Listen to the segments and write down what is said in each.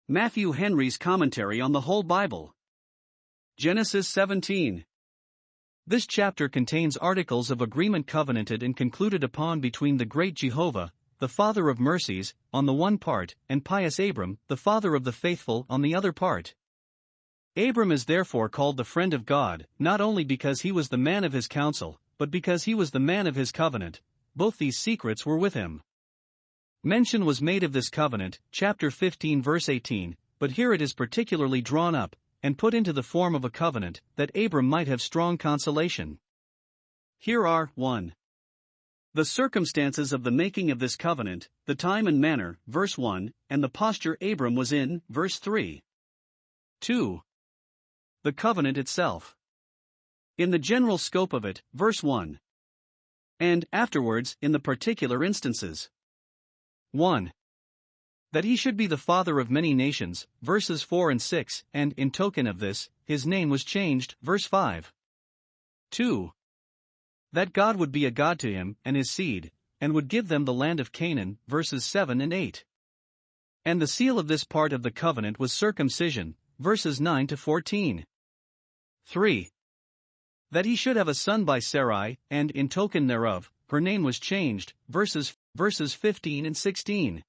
Matthew Henry's Commentary on the Whole Bible. Genesis 17. This chapter contains articles of agreement covenanted and concluded upon between the great Jehovah, the Father of mercies, on the one part, and pious Abram, the father of the faithful, on the other part. Abram is therefore called the friend of God, not only because he was the man of his counsel, but because he was the man of his covenant. Both these secrets were with him. Mention was made of this covenant, chapter 15 verse 18, but here it is particularly drawn up, and put into the form of a covenant, that Abram might have strong consolation. Here are, 1. The circumstances of the making of this covenant, the time and manner, verse 1, and the posture Abram was in, verse 3. 2. The covenant itself. In the general scope of it, verse 1. And, afterwards, in the particular instances. 1. That he should be the father of many nations, verses 4 and 6, and, in token of this, his name was changed, verse 5. 2. That God would be a God to him, and his seed, and would give them the land of Canaan, verses 7 and 8. And the seal of this part of the covenant was circumcision, verses 9 to 14. 3. That he should have a son by Sarai, and, in token thereof, her name was changed, verses 15 and 16.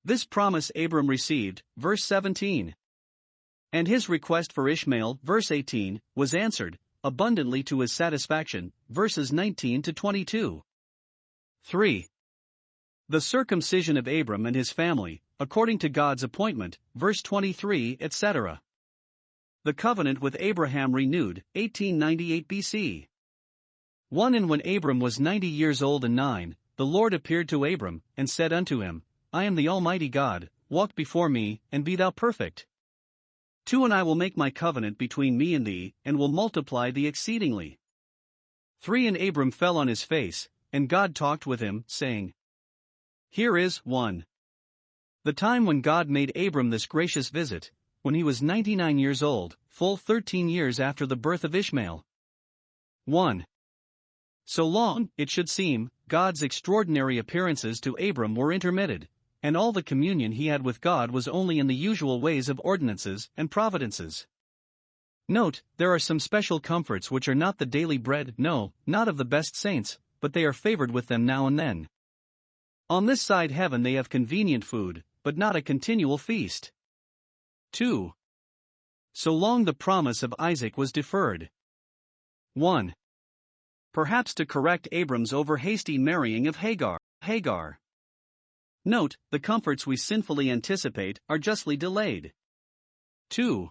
This promise Abram received, verse 17. And his request for Ishmael, verse 18, was answered, abundantly to his satisfaction, verses 19 to 22. 3. The circumcision of Abram and his family, according to God's appointment, verse 23, etc. The covenant with Abraham renewed, 1898 BC. 1. And when Abram was 90 years old and 9, the Lord appeared to Abram, and said unto him, I am the Almighty God, walk before me, and be thou perfect. 2. And I will make my covenant between me and thee, and will multiply thee exceedingly. 3. And Abram fell on his face, and God talked with him, saying, Here is, 1. The time when God made Abram this gracious visit, when he was 99 years old, full 13 years after the birth of Ishmael. 1. So long, it should seem, God's extraordinary appearances to Abram were intermitted, and all the communion he had with God was only in the usual ways of ordinances and providences. Note, there are some special comforts which are not the daily bread, no, not of the best saints, but they are favored with them now and then. On this side heaven they have convenient food, but not a continual feast. 2. So long the promise of Isaac was deferred. 1. Perhaps to correct Abram's over-hasty marrying of Hagar. Note, the comforts we sinfully anticipate are justly delayed. 2.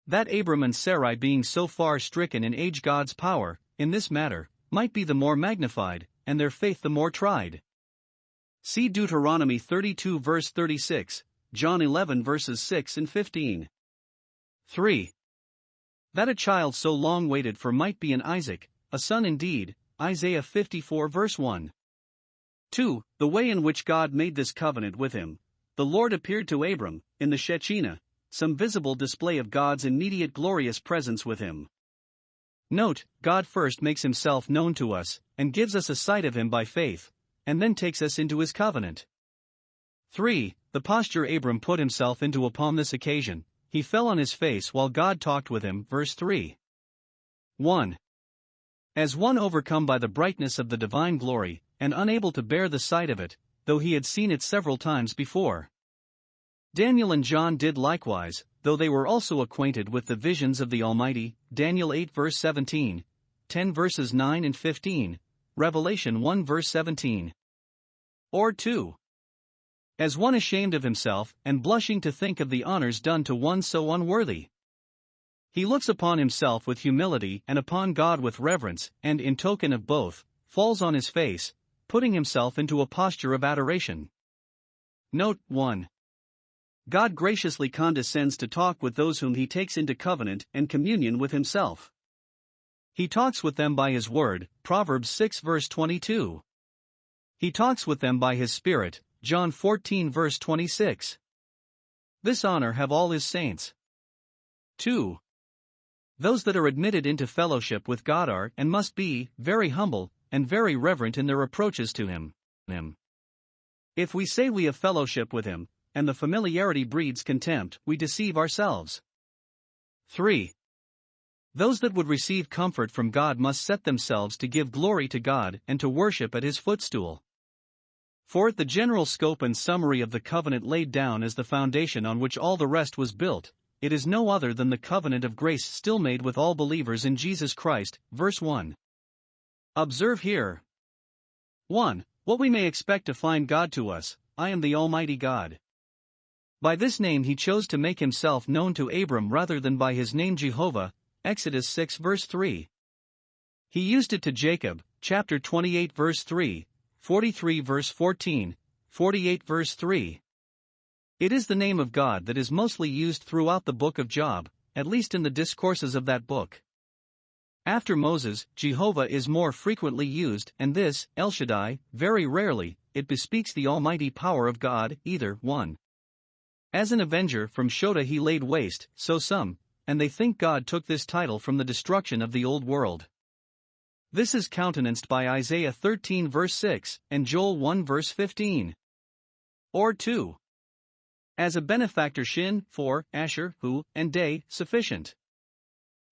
That Abram and Sarai being so far stricken in age God's power, in this matter, might be the more magnified, and their faith the more tried. See Deuteronomy 32 verse 36, John 11 verses 6 and 15. 3. That a child so long waited for might be in Isaac, a son indeed, Isaiah 54 verse 1. 2. The way in which God made this covenant with him. The Lord appeared to Abram, in the Shekinah, some visible display of God's immediate glorious presence with him. Note, God first makes himself known to us, and gives us a sight of him by faith, and then takes us into his covenant. 3. The posture Abram put himself into upon this occasion, he fell on his face while God talked with him, verse 3. 1. As one overcome by the brightness of the divine glory, and unable to bear the sight of it, though he had seen it several times before. Daniel and John did likewise, though they were also acquainted with the visions of the Almighty, Daniel 8 verse 17, 10 verses 9 and 15, Revelation 1 verse 17. Or 2. As one ashamed of himself, and blushing to think of the honors done to one so unworthy. He looks upon himself with humility and upon God with reverence, and in token of both, falls on his face, putting himself into a posture of adoration. Note 1. God graciously condescends to talk with those whom he takes into covenant and communion with himself. He talks with them by his word, Proverbs 6 verse 22. He talks with them by his Spirit, John 14 verse 26. This honor have all his saints. 2. Those that are admitted into fellowship with God are, and must be, very humble, and very reverent in their approaches to him. If we say we have fellowship with him, and the familiarity breeds contempt, we deceive ourselves. 3. Those that would receive comfort from God must set themselves to give glory to God and to worship at His footstool. 4. The general scope and summary of the covenant laid down as the foundation on which all the rest was built, it is no other than the covenant of grace still made with all believers in Jesus Christ, verse 1. Observe here. 1. What we may expect to find God to us: I am the Almighty God. By this name He chose to make Himself known to Abram rather than by his name Jehovah, Exodus 6 verse 3. He used it to Jacob, chapter 28 verse 3, 43 verse 14, 48 verse 3. It is the name of God that is mostly used throughout the book of Job, at least in the discourses of that book. After Moses, Jehovah is more frequently used, and this, El Shaddai, very rarely. It bespeaks the almighty power of God, either 1. As an avenger from Shoda He laid waste, so some, and they think God took this title from the destruction of the old world. This is countenanced by Isaiah 13 verse 6, and Joel 1 verse 15. Or 2. As a benefactor Shin, for, Asher, who, and Day, sufficient.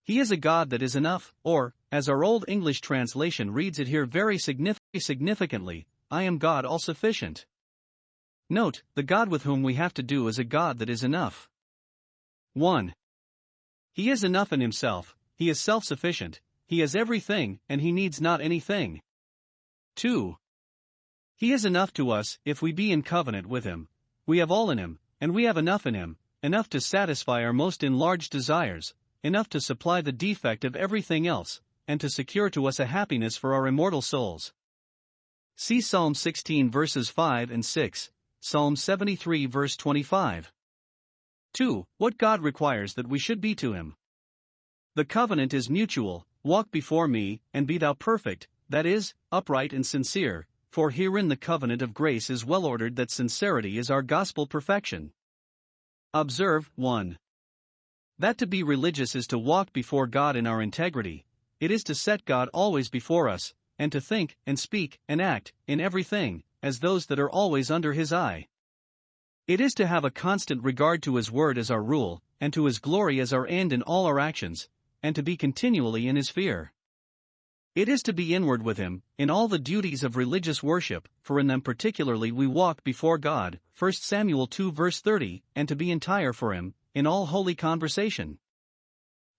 He is a God that is enough, or, as our Old English translation reads it here very significantly, I am God all-sufficient. Note, the God with whom we have to do is a God that is enough. 1. He is enough in Himself, He is self-sufficient, He has everything, and He needs not anything. 2. He is enough to us, if we be in covenant with Him. We have all in Him, and we have enough in Him, enough to satisfy our most enlarged desires, enough to supply the defect of everything else, and to secure to us a happiness for our immortal souls. See Psalm 16 verses 5 and 6, Psalm 73 verse 25. 2. What God requires that we should be to Him. The covenant is mutual: walk before me, and be thou perfect, that is, upright and sincere, for herein the covenant of grace is well ordered that sincerity is our gospel perfection. Observe, 1. That to be religious is to walk before God in our integrity, it is to set God always before us, and to think, and speak, and act, in everything, as those that are always under His eye. It is to have a constant regard to His word as our rule, and to His glory as our end in all our actions, and to be continually in His fear. It is to be inward with Him, in all the duties of religious worship, for in them particularly we walk before God, 1 Samuel 2 verse 30, and to be entire for Him, in all holy conversation.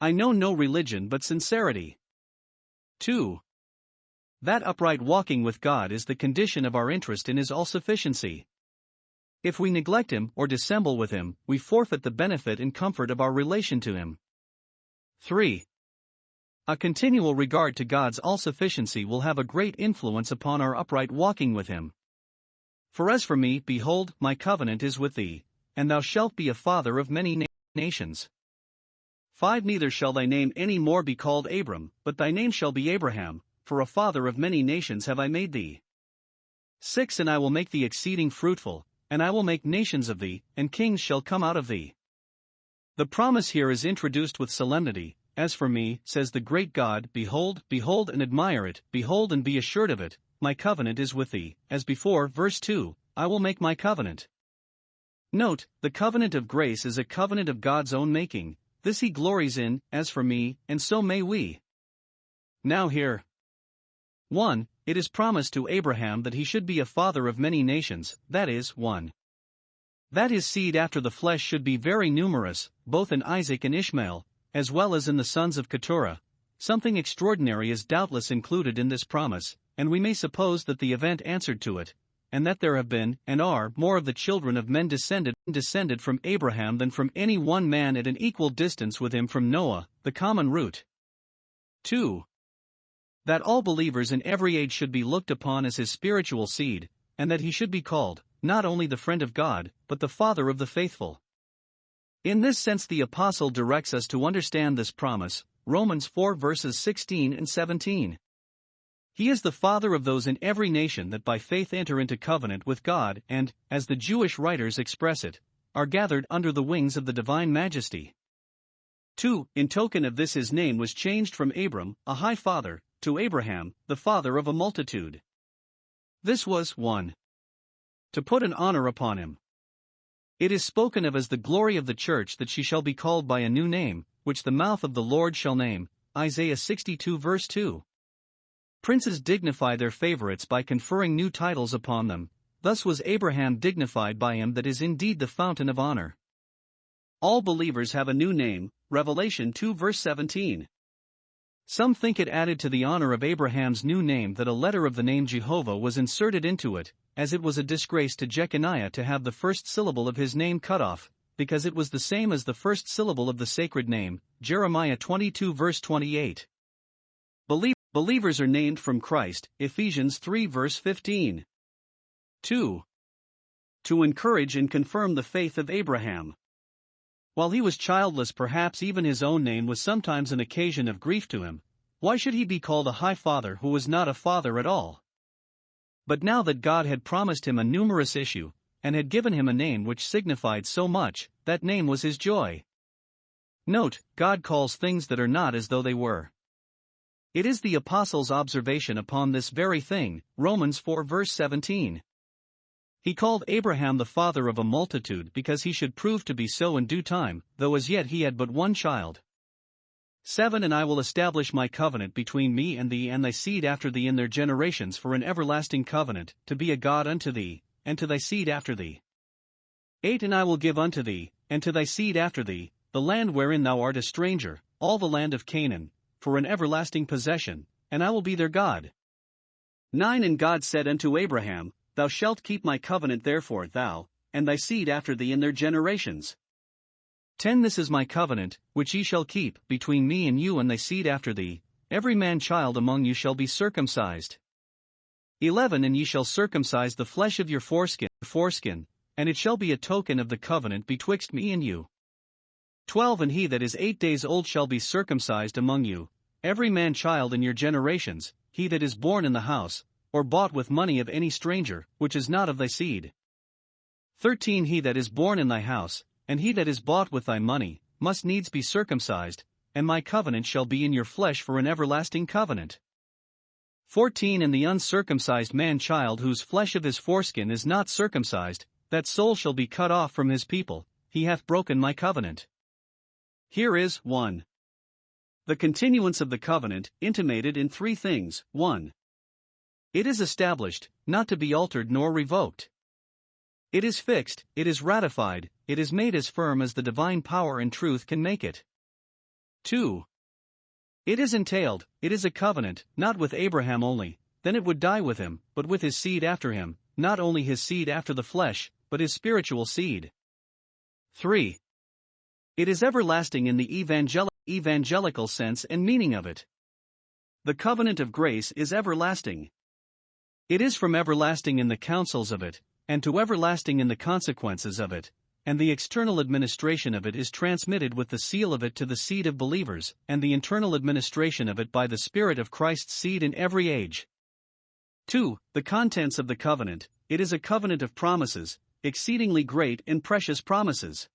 I know no religion but sincerity. 2. That upright walking with God is the condition of our interest in His all-sufficiency. If we neglect Him or dissemble with Him, we forfeit the benefit and comfort of our relation to Him. 3. A continual regard to God's all-sufficiency will have a great influence upon our upright walking with Him. For as for me, behold, my covenant is with thee, and thou shalt be a father of many nations. 5. Neither shall thy name any more be called Abram, but thy name shall be Abraham, for a father of many nations have I made thee. 6. And I will make thee exceeding fruitful, and I will make nations of thee, and kings shall come out of thee. The promise here is introduced with solemnity. As for me, says the great God, behold, behold and admire it, behold and be assured of it, my covenant is with thee, as before, verse 2, I will make my covenant. Note, the covenant of grace is a covenant of God's own making, this He glories in, as for me, and so may we. Now here. 1. It is promised to Abraham that he should be a father of many nations, that is, 1. That his seed after the flesh should be very numerous, both in Isaac and Ishmael, as well as in the sons of Keturah. Something extraordinary is doubtless included in this promise, and we may suppose that the event answered to it, and that there have been, and are, more of the children of men descended from Abraham than from any one man at an equal distance with him from Noah, the common root. 2. That all believers in every age should be looked upon as his spiritual seed, and that he should be called, not only the friend of God, but the father of the faithful. In this sense the apostle directs us to understand this promise, Romans 4 verses 16 and 17. He is the father of those in every nation that by faith enter into covenant with God and, as the Jewish writers express it, are gathered under the wings of the divine majesty. 2. In token of this his name was changed from Abram, a high father, to Abraham, the father of a multitude. This was 1. To put an honor upon him. It is spoken of as the glory of the church that she shall be called by a new name, which the mouth of the Lord shall name. Isaiah 62 verse 2. Princes dignify their favorites by conferring new titles upon them. Thus was Abraham dignified by him that is indeed the fountain of honor. All believers have a new name, Revelation 2 verse 17. Some think it added to the honor of Abraham's new name that a letter of the name Jehovah was inserted into it, as it was a disgrace to Jeconiah to have the first syllable of his name cut off, because it was the same as the first syllable of the sacred name, Jeremiah 22 verse 28. Believers are named from Christ, Ephesians 3 verse 15. 2. To encourage and confirm the faith of Abraham. While he was childless, perhaps even his own name was sometimes an occasion of grief to him. Why should he be called a high father who was not a father at all? But now that God had promised him a numerous issue, and had given him a name which signified so much, that name was his joy. Note, God calls things that are not as though they were. It is the apostle's observation upon this very thing, Romans 4 verse 17. He called Abraham the father of a multitude because he should prove to be so in due time, though as yet he had but one child. 7 And I will establish my covenant between me and thee and thy seed after thee in their generations for an everlasting covenant, to be a God unto thee, and to thy seed after thee. 8 And I will give unto thee, and to thy seed after thee, the land wherein thou art a stranger, all the land of Canaan, for an everlasting possession, and I will be their God. 9 And God said unto Abraham, Thou shalt keep my covenant therefore thou, and thy seed after thee in their generations. 10 This is my covenant, which ye shall keep, between me and you and thy seed after thee, every man child among you shall be circumcised. 11 And ye shall circumcise the flesh of your foreskin, and it shall be a token of the covenant betwixt me and you. 12 And he that is 8 days old shall be circumcised among you, every man child in your generations, he that is born in the house, or bought with money of any stranger, which is not of thy seed. 13 He that is born in thy house, and he that is bought with thy money, must needs be circumcised, and my covenant shall be in your flesh for an everlasting covenant. 14 And the uncircumcised man-child whose flesh of his foreskin is not circumcised, that soul shall be cut off from his people, he hath broken my covenant. Here is 1. The continuance of the covenant, intimated in 3 things. 1. It is established, not to be altered nor revoked. It is fixed, it is ratified, it is made as firm as the divine power and truth can make it. 2. It is entailed, it is a covenant, not with Abraham only, then it would die with him, but with his seed after him, not only his seed after the flesh, but his spiritual seed. 3. It is everlasting in the evangelical sense and meaning of it. The covenant of grace is everlasting. It is from everlasting in the counsels of it, and to everlasting in the consequences of it, and the external administration of it is transmitted with the seal of it to the seed of believers, and the internal administration of it by the Spirit of Christ's seed in every age. 2. The contents of the covenant. It is a covenant of promises, exceedingly great and precious promises.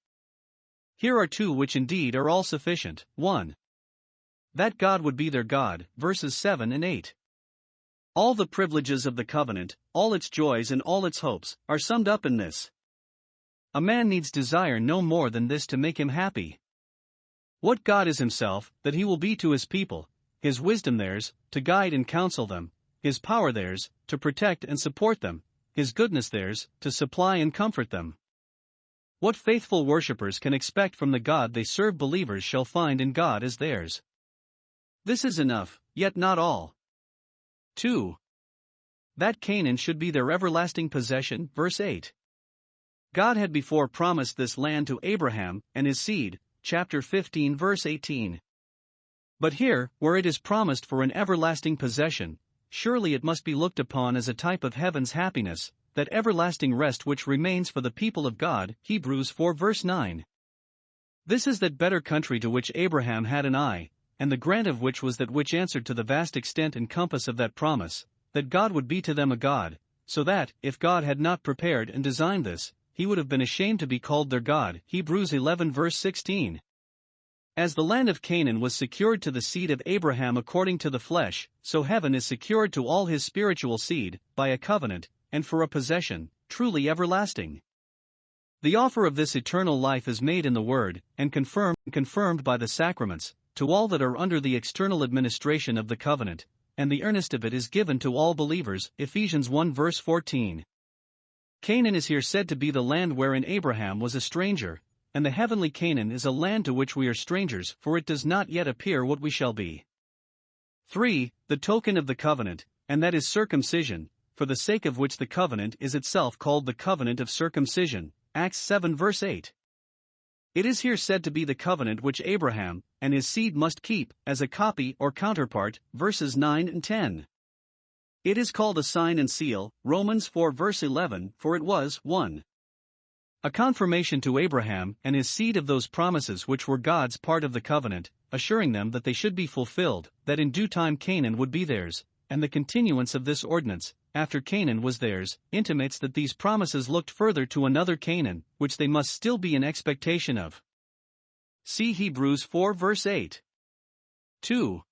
Here are 2 which indeed are all sufficient. 1. That God would be their God, verses 7 and 8. All the privileges of the covenant, all its joys and all its hopes, are summed up in this. A man needs desire no more than this to make him happy. What God is himself, that he will be to his people, his wisdom theirs, to guide and counsel them, his power theirs, to protect and support them, his goodness theirs, to supply and comfort them. What faithful worshippers can expect from the God they serve, believers shall find in God as theirs. This is enough, yet not all. 2. That Canaan should be their everlasting possession, verse 8. God had before promised this land to Abraham and his seed, chapter 15 verse 18. But here, where it is promised for an everlasting possession, surely it must be looked upon as a type of heaven's happiness, that everlasting rest which remains for the people of God, Hebrews 4 verse 9. This is that better country to which Abraham had an eye, and the grant of which was that which answered to the vast extent and compass of that promise, that God would be to them a God, so that, if God had not prepared and designed this, he would have been ashamed to be called their God, Hebrews 11 verse 16. As the land of Canaan was secured to the seed of Abraham according to the flesh, so heaven is secured to all his spiritual seed, by a covenant, and for a possession, truly everlasting. The offer of this eternal life is made in the Word, and confirmed by the sacraments, to all that are under the external administration of the covenant, and the earnest of it is given to all believers. Ephesians 1 verse 14. Canaan is here said to be the land wherein Abraham was a stranger, and the heavenly Canaan is a land to which we are strangers, for it does not yet appear what we shall be. 3. The token of the covenant, and that is circumcision, for the sake of which the covenant is itself called the covenant of circumcision. Acts 7 verse 8. It is here said to be the covenant which Abraham and his seed must keep, as a copy or counterpart, verses 9 and 10. It is called a sign and seal, Romans 4 verse 11, for it was 1. A confirmation to Abraham and his seed of those promises which were God's part of the covenant, assuring them that they should be fulfilled, that in due time Canaan would be theirs, and the continuance of this ordinance, after Canaan was theirs, intimates that these promises looked further to another Canaan, which they must still be in expectation of. See Hebrews 4 verse 8. 2.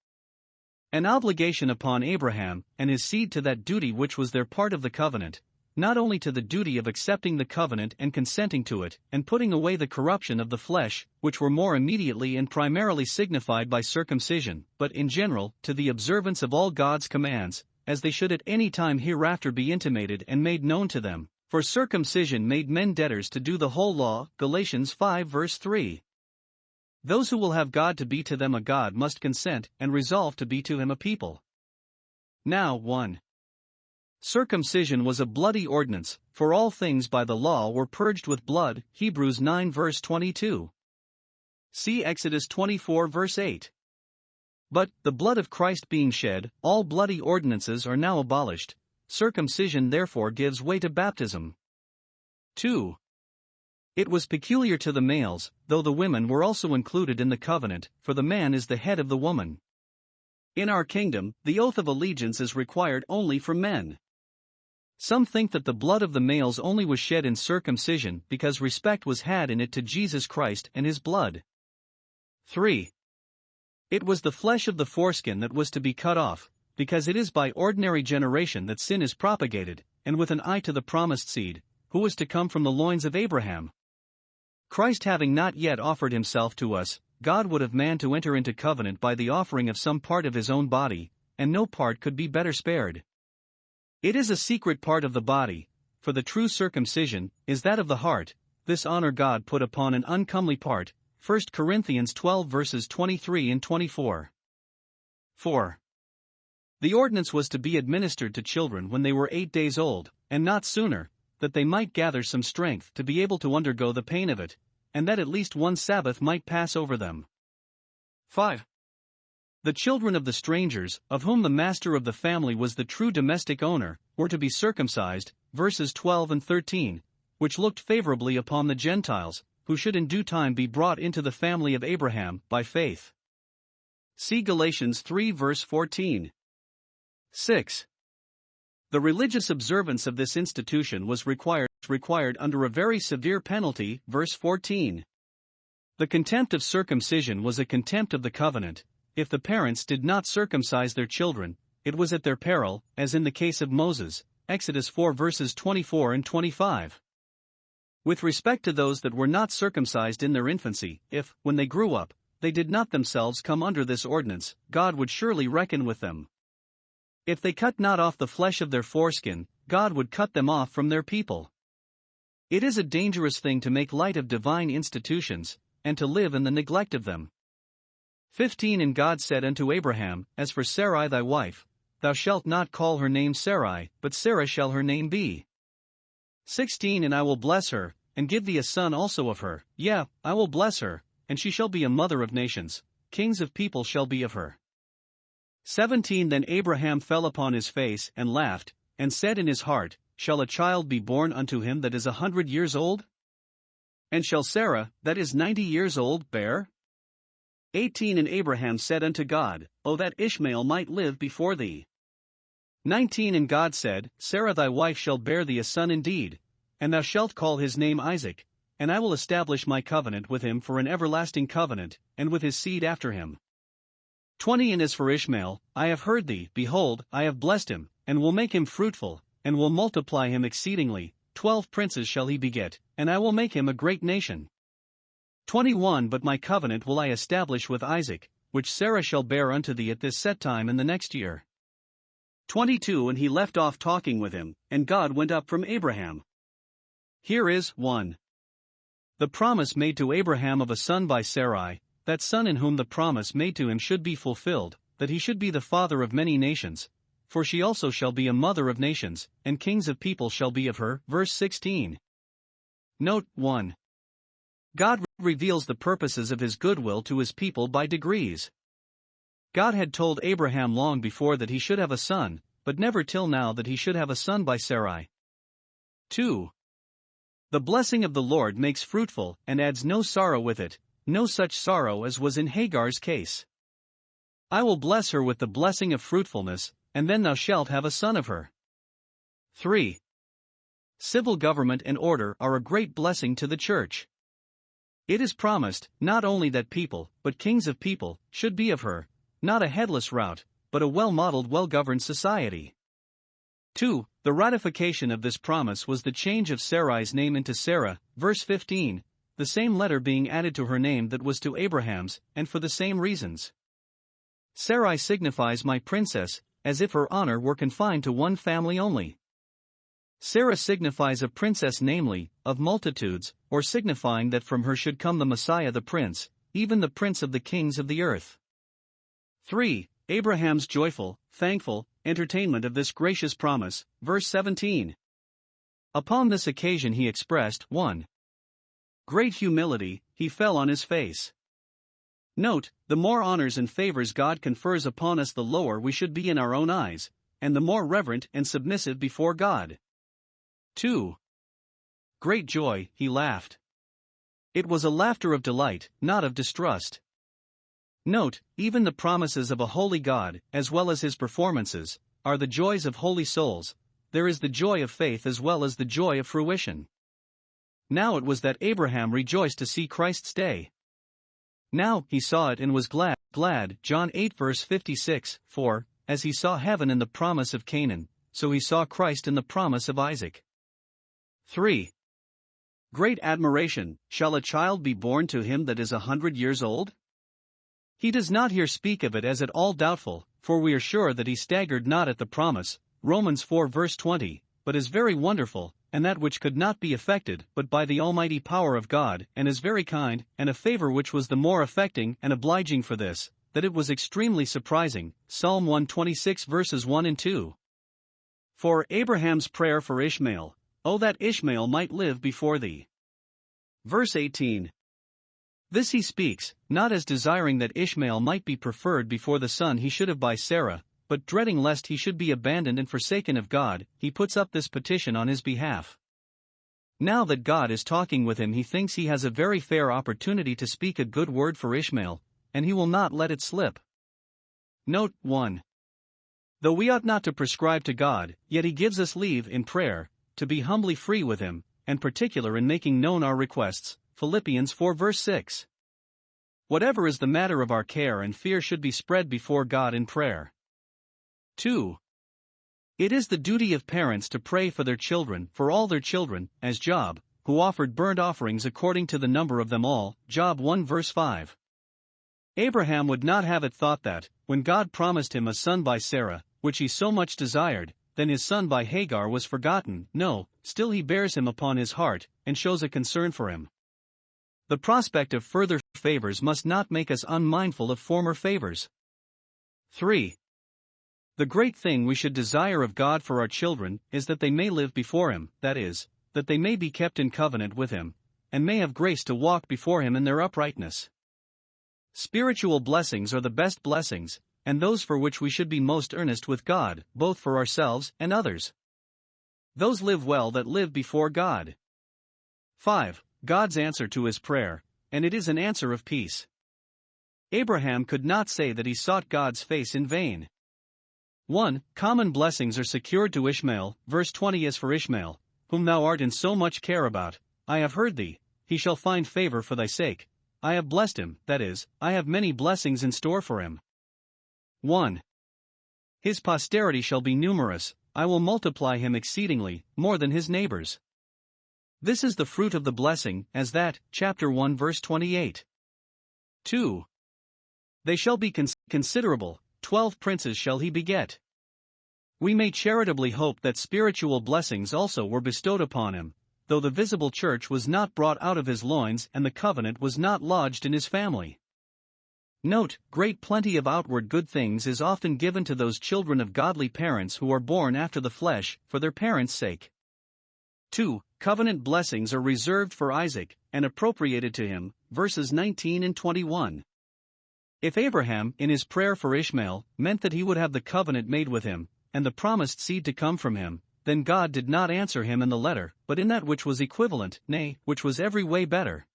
An obligation upon Abraham and his seed to that duty which was their part of the covenant, not only to the duty of accepting the covenant and consenting to it, and putting away the corruption of the flesh, which were more immediately and primarily signified by circumcision, but in general, to the observance of all God's commands, as they should at any time hereafter be intimated and made known to them, for circumcision made men debtors to do the whole law. Galatians 5 verse 3. Those who will have God to be to them a God must consent and resolve to be to him a people. Now 1. Circumcision was a bloody ordinance, for all things by the law were purged with blood. Hebrews 9 verse 22. See Exodus 24 verse 8. But, the blood of Christ being shed, all bloody ordinances are now abolished. Circumcision therefore gives way to baptism. 2. It was peculiar to the males, though the women were also included in the covenant, for the man is the head of the woman. In our kingdom, the oath of allegiance is required only for men. Some think that the blood of the males only was shed in circumcision because respect was had in it to Jesus Christ and his blood. 3. It was the flesh of the foreskin that was to be cut off, because it is by ordinary generation that sin is propagated, and with an eye to the promised seed, who was to come from the loins of Abraham. Christ having not yet offered himself to us, God would have man to enter into covenant by the offering of some part of his own body, and no part could be better spared. It is a secret part of the body, for the true circumcision is that of the heart. This honor God put upon an uncomely part. 1 Corinthians 12 verses 23 and 24. 4. The ordinance was to be administered to children when they were 8 days old, and not sooner, that they might gather some strength to be able to undergo the pain of it, and that at least one Sabbath might pass over them. 5. The children of the strangers, of whom the master of the family was the true domestic owner, were to be circumcised, verses 12 and 13, which looked favorably upon the Gentiles, who should in due time be brought into the family of Abraham, by faith. See Galatians 3 verse 14. 6. The religious observance of this institution was required under a very severe penalty, verse 14. The contempt of circumcision was a contempt of the covenant. If the parents did not circumcise their children, it was at their peril, as in the case of Moses, Exodus 4 verses 24 and 25. With respect to those that were not circumcised in their infancy, if, when they grew up, they did not themselves come under this ordinance, God would surely reckon with them. If they cut not off the flesh of their foreskin, God would cut them off from their people. It is a dangerous thing to make light of divine institutions, and to live in the neglect of them. 15. And God said unto Abraham, As for Sarai thy wife, thou shalt not call her name Sarai, but Sarah shall her name be. 16. And I will bless her, and give thee a son also of her, yea, I will bless her, and she shall be a mother of nations, kings of people shall be of her. 17. Then Abraham fell upon his face and laughed, and said in his heart, Shall a child be born unto him that is 100 years old? And shall Sarah, that is 90 years old, bear? 18. And Abraham said unto God, O that Ishmael might live before thee. 19. And God said, Sarah thy wife shall bear thee a son indeed, and thou shalt call his name Isaac, and I will establish my covenant with him for an everlasting covenant, and with his seed after him. 20. And as for Ishmael, I have heard thee, behold, I have blessed him, and will make him fruitful, and will multiply him exceedingly. 12 princes shall he beget, and I will make him a great nation. 21 But my covenant will I establish with Isaac, which Sarah shall bear unto thee at this set time in the next year. 22 And he left off talking with him, and God went up from Abraham. Here is 1. The promise made to Abraham of a son by Sarai, that son in whom the promise made to him should be fulfilled, that he should be the father of many nations, for she also shall be a mother of nations, and kings of people shall be of her. Verse 16. Note 1. God reveals the purposes of his goodwill to his people by degrees. God had told Abraham long before that he should have a son, but never till now that he should have a son by Sarai. 2. The blessing of the Lord makes fruitful, and adds no sorrow with it, no such sorrow as was in Hagar's case. I will bless her with the blessing of fruitfulness, and then thou shalt have a son of her. 3. Civil government and order are a great blessing to the church. It is promised, not only that people, but kings of people, should be of her, not a headless rout, but a well-modeled, well-governed society. 2. The ratification of this promise was the change of Sarai's name into Sarah, verse 15, the same letter being added to her name that was to Abraham's, and for the same reasons. Sarai signifies my princess, as if her honor were confined to one family only. Sarah signifies a princess, namely, of multitudes, or signifying that from her should come the Messiah, the prince, even the prince of the kings of the earth. 3. Abraham's joyful, thankful, entertainment of this gracious promise, verse 17. Upon this occasion he expressed 1. Great humility, he fell on his face. Note, the more honors and favors God confers upon us, the lower we should be in our own eyes, and the more reverent and submissive before God. 2. Great joy, he laughed. It was a laughter of delight, not of distrust. Note, even the promises of a holy God, as well as his performances, are the joys of holy souls. There is the joy of faith as well as the joy of fruition. Now it was that Abraham rejoiced to see Christ's day. Now he saw it and was glad. John 8 verse 56, for, as he saw heaven in the promise of Canaan, so he saw Christ in the promise of Isaac. 3. Great admiration, shall a child be born to him that is 100 years old? He does not here speak of it as at all doubtful, for we are sure that he staggered not at the promise, Romans 4 verse 20, but is very wonderful, and that which could not be effected but by the almighty power of God, and is very kind, and a favor which was the more affecting and obliging for this, that it was extremely surprising. Psalm 126 verses 1 and 2. For Abraham's prayer for Ishmael, O that Ishmael might live before thee. Verse 18. This he speaks, not as desiring that Ishmael might be preferred before the son he should have by Sarah, but dreading lest he should be abandoned and forsaken of God, he puts up this petition on his behalf. Now that God is talking with him, he thinks he has a very fair opportunity to speak a good word for Ishmael, and he will not let it slip. Note 1. Though we ought not to prescribe to God, yet he gives us leave in prayer to be humbly free with him, and particular in making known our requests. Philippians 4 verse 6. Whatever is the matter of our care and fear should be spread before God in prayer. 2. It is the duty of parents to pray for their children, for all their children, as Job, who offered burnt offerings according to the number of them all. Job 1 verse 5. Abraham would not have it thought that, when God promised him a son by Sarah, which he so much desired, then his son by Hagar was forgotten. No, still he bears him upon his heart, and shows a concern for him. The prospect of further favors must not make us unmindful of former favors. 3. The great thing we should desire of God for our children is that they may live before him, that is, that they may be kept in covenant with him, and may have grace to walk before him in their uprightness. Spiritual blessings are the best blessings, and those for which we should be most earnest with God, both for ourselves and others. Those live well that live before God. 5. God's answer to his prayer, and it is an answer of peace. Abraham could not say that he sought God's face in vain. 1. Common blessings are secured to Ishmael, verse 20. As for Ishmael, whom thou art in so much care about, I have heard thee, he shall find favor for thy sake. I have blessed him, that is, I have many blessings in store for him. 1. His posterity shall be numerous, I will multiply him exceedingly, more than his neighbors. This is the fruit of the blessing, as that, chapter 1 verse 28. 2. They shall be considerable, 12 princes shall he beget. We may charitably hope that spiritual blessings also were bestowed upon him, though the visible church was not brought out of his loins and the covenant was not lodged in his family. Note, great plenty of outward good things is often given to those children of godly parents who are born after the flesh, for their parents' sake. 2. Covenant blessings are reserved for Isaac, and appropriated to him, verses 19 and 21. If Abraham, in his prayer for Ishmael, meant that he would have the covenant made with him, and the promised seed to come from him, then God did not answer him in the letter, but in that which was equivalent, nay, which was every way better.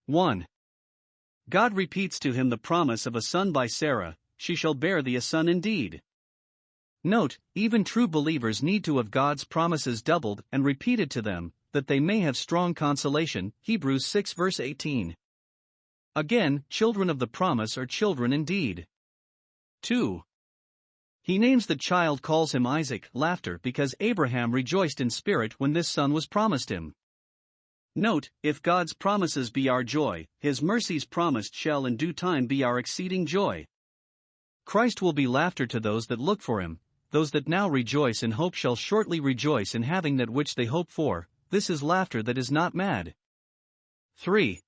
1. God repeats to him the promise of a son by Sarah, she shall bear thee a son indeed. Note, even true believers need to have God's promises doubled and repeated to them, that they may have strong consolation, Hebrews 6 verse 18. Again, children of the promise are children indeed. 2. He names the child, calls him Isaac, laughter, because Abraham rejoiced in spirit when this son was promised him. Note, if God's promises be our joy, his mercies promised shall in due time be our exceeding joy. Christ will be laughter to those that look for him, those that now rejoice in hope shall shortly rejoice in having that which they hope for, this is laughter that is not mad. 3.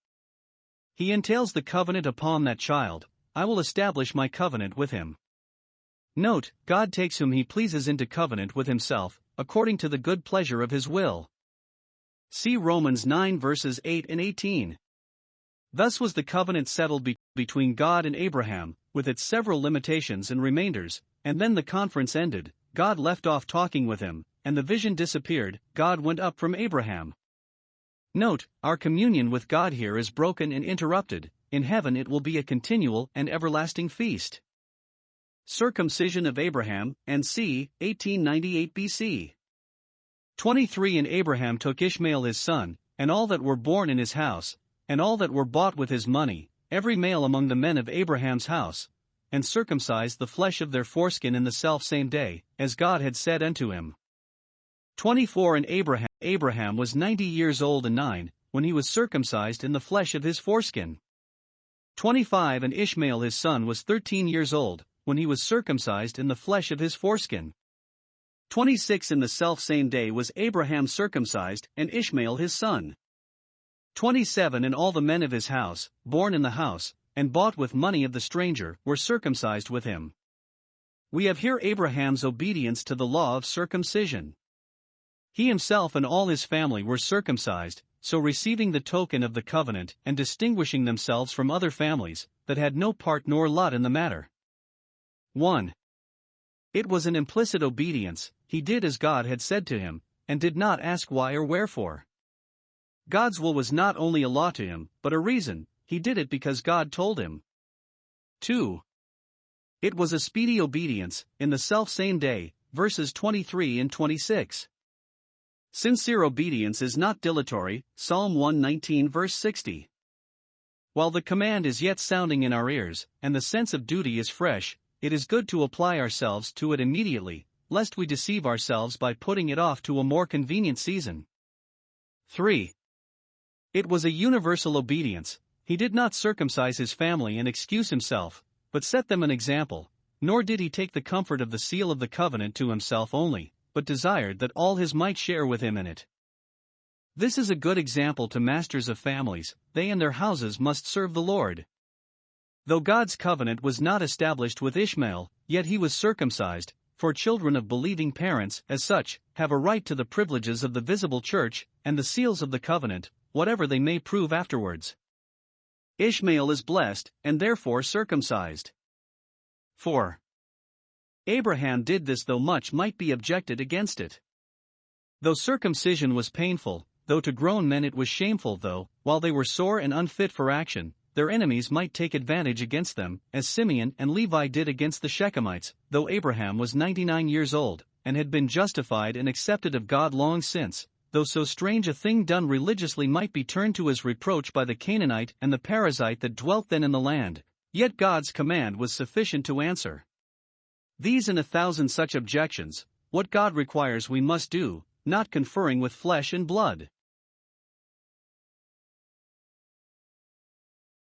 He entails the covenant upon that child, I will establish my covenant with him. Note, God takes whom he pleases into covenant with himself, according to the good pleasure of his will. See Romans 9 verses 8 and 18. Thus was the covenant settled between God and Abraham, with its several limitations and remainders, and then the conference ended, God left off talking with him, and the vision disappeared, God went up from Abraham. Note, our communion with God here is broken and interrupted, in heaven it will be a continual and everlasting feast. Circumcision of Abraham, and c. 1898 BC. 23 And Abraham took Ishmael his son, and all that were born in his house, and all that were bought with his money, every male among the men of Abraham's house, and circumcised the flesh of their foreskin in the selfsame day, as God had said unto him. 24 And Abraham was 90 years old and 9, when he was circumcised in the flesh of his foreskin. 25 And Ishmael his son was 13 years old, when he was circumcised in the flesh of his foreskin. 26 In the selfsame day was Abraham circumcised, and Ishmael his son. 27 And all the men of his house, born in the house, and bought with money of the stranger, were circumcised with him. We have here Abraham's obedience to the law of circumcision. He himself and all his family were circumcised, so receiving the token of the covenant and distinguishing themselves from other families, that had no part nor lot in the matter. 1. It was an implicit obedience, he did as God had said to him, and did not ask why or wherefore. God's will was not only a law to him, but a reason, he did it because God told him. 2. It was a speedy obedience, in the selfsame day, verses 23 and 26. Sincere obedience is not dilatory, Psalm 119 verse 60. While the command is yet sounding in our ears, and the sense of duty is fresh, it is good to apply ourselves to it immediately, lest we deceive ourselves by putting it off to a more convenient season. 3. It was a universal obedience, he did not circumcise his family and excuse himself, but set them an example, nor did he take the comfort of the seal of the covenant to himself only, but desired that all his might share with him in it. This is a good example to masters of families, they and their houses must serve the Lord. Though God's covenant was not established with Ishmael, yet he was circumcised, for children of believing parents, as such, have a right to the privileges of the visible church, and the seals of the covenant, whatever they may prove afterwards. Ishmael is blessed, and therefore circumcised. 4. Abraham did this though much might be objected against it. Though circumcision was painful, though to grown men it was shameful, though, while they were sore and unfit for action, their enemies might take advantage against them, as Simeon and Levi did against the Shechemites, though Abraham was 99 years old, and had been justified and accepted of God long since, though so strange a thing done religiously might be turned to as reproach by the Canaanite and the Perizzite that dwelt then in the land, yet God's command was sufficient to answer these and 1,000 such objections. What God requires we must do, not conferring with flesh and blood.